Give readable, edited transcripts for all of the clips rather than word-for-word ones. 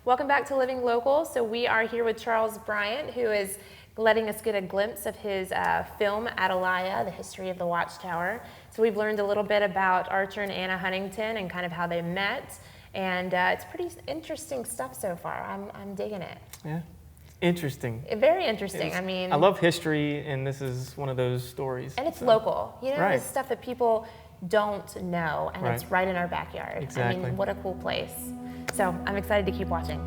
Welcome back to Living Local. So we are here with Charles Bryant, who is letting us get a glimpse of his film, Atalaya, The History of the Watchtower. So we've learned a little bit about Archer and Anna Huntington and kind of how they met. And it's pretty interesting stuff so far. I'm digging it. Yeah, interesting. Very interesting. I love history, and this is one of those stories. And it's local. You know, right. It's stuff that people don't know, and it's right in our backyard. Exactly. I mean, what a cool place. So I'm excited to keep watching.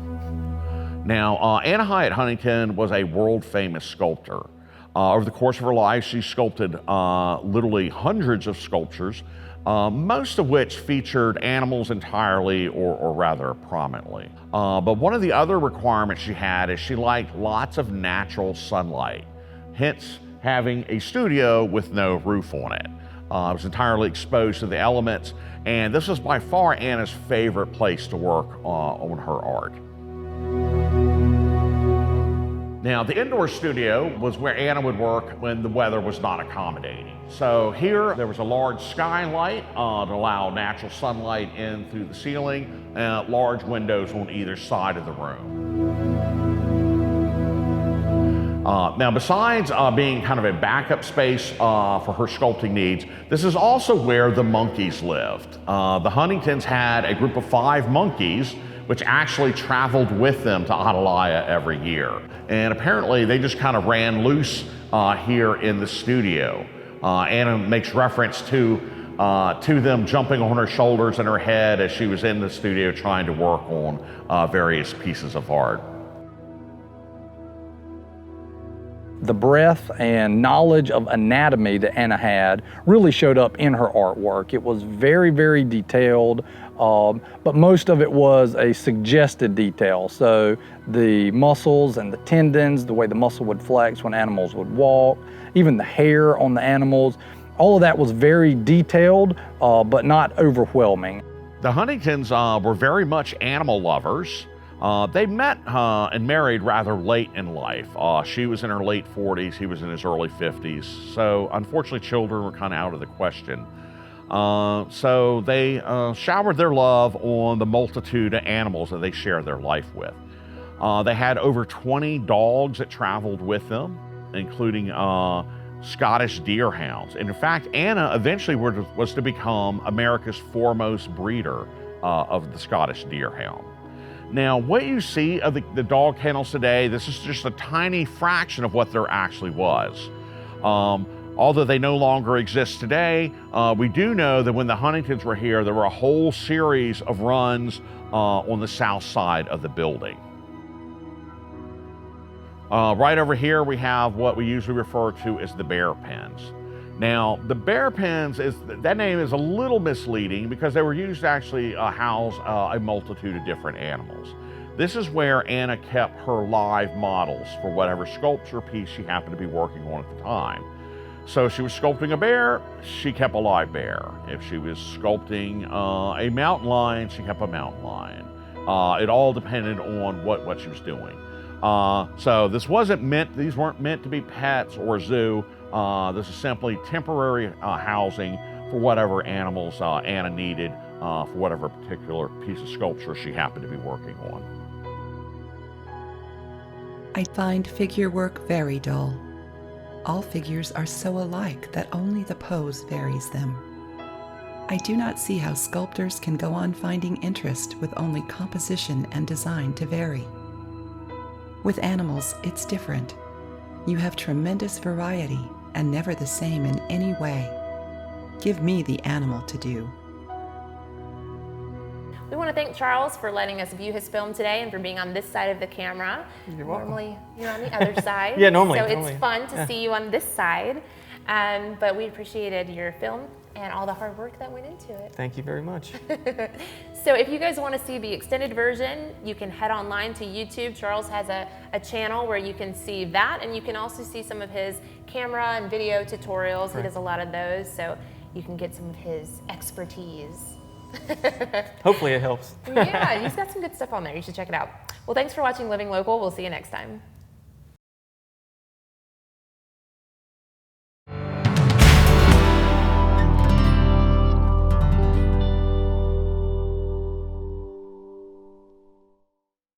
Now, Anna Hyatt Huntington was a world-famous sculptor. Over the course of her life, she sculpted literally hundreds of sculptures, most of which featured animals entirely or rather prominently. But one of the other requirements she had is she liked lots of natural sunlight, hence having a studio with no roof on it. It was entirely exposed to the elements, and this was by far Anna's favorite place to work on her art. Now, the indoor studio was where Anna would work when the weather was not accommodating. So here, there was a large skylight to allow natural sunlight in through the ceiling, and large windows on either side of the room. Now, besides being kind of a backup space for her sculpting needs, this is also where the monkeys lived. The Huntingtons had a group of 5 monkeys which actually traveled with them to Atalaya every year. And apparently they just kind of ran loose here in the studio. Anna makes reference to them jumping on her shoulders and her head as she was in the studio trying to work on various pieces of art. The breadth and knowledge of anatomy that Anna had really showed up in her artwork. It was very, very detailed, but most of it was a suggested detail. So the muscles and the tendons, the way the muscle would flex when animals would walk, even the hair on the animals, all of that was very detailed, but not overwhelming. The Huntingtons were very much animal lovers. They met and married rather late in life. She was in her late 40s, he was in his early 50s. So unfortunately, children were kind of out of the question. So they showered their love on the multitude of animals that they shared their life with. They had over 20 dogs that traveled with them, including Scottish deerhounds. And in fact, Anna eventually was to become America's foremost breeder of the Scottish deerhound. Now, what you see of the dog kennels today, this is just a tiny fraction of what there actually was. Although they no longer exist today, we do know that when the Huntingtons were here, there were a whole series of runs on the south side of the building. Right over here, we have what we usually refer to as the bear pens. Now, the bear pens, that name is a little misleading because they were used to actually house a multitude of different animals. This is where Anna kept her live models for whatever sculpture piece she happened to be working on at the time. So if she was sculpting a bear, she kept a live bear. If she was sculpting a mountain lion, she kept a mountain lion. It all depended on what she was doing. So these weren't meant to be pets or a zoo. This is simply temporary housing for whatever animals Anna needed for whatever particular piece of sculpture she happened to be working on. I find figure work very dull. All figures are so alike that only the pose varies them. I do not see how sculptors can go on finding interest with only composition and design to vary. With animals, it's different. You have tremendous variety and never the same in any way. Give me the animal to do. We want to thank Charles for letting us view his film today and for being on this side of the camera. You're welcome. Normally, you're on the other side. Yeah, normally. So it's fun to see you on this side. But we appreciated your film and all the hard work that went into it. Thank you very much. So if you guys want to see the extended version, you can head online to YouTube. Charles has a channel where you can see that, and you can also see some of his camera and video tutorials. Right. He does a lot of those, so you can get some of his expertise. Hopefully it helps. Yeah, he's got some good stuff on there. You should check it out. Well, thanks for watching Living Local. We'll see you next time.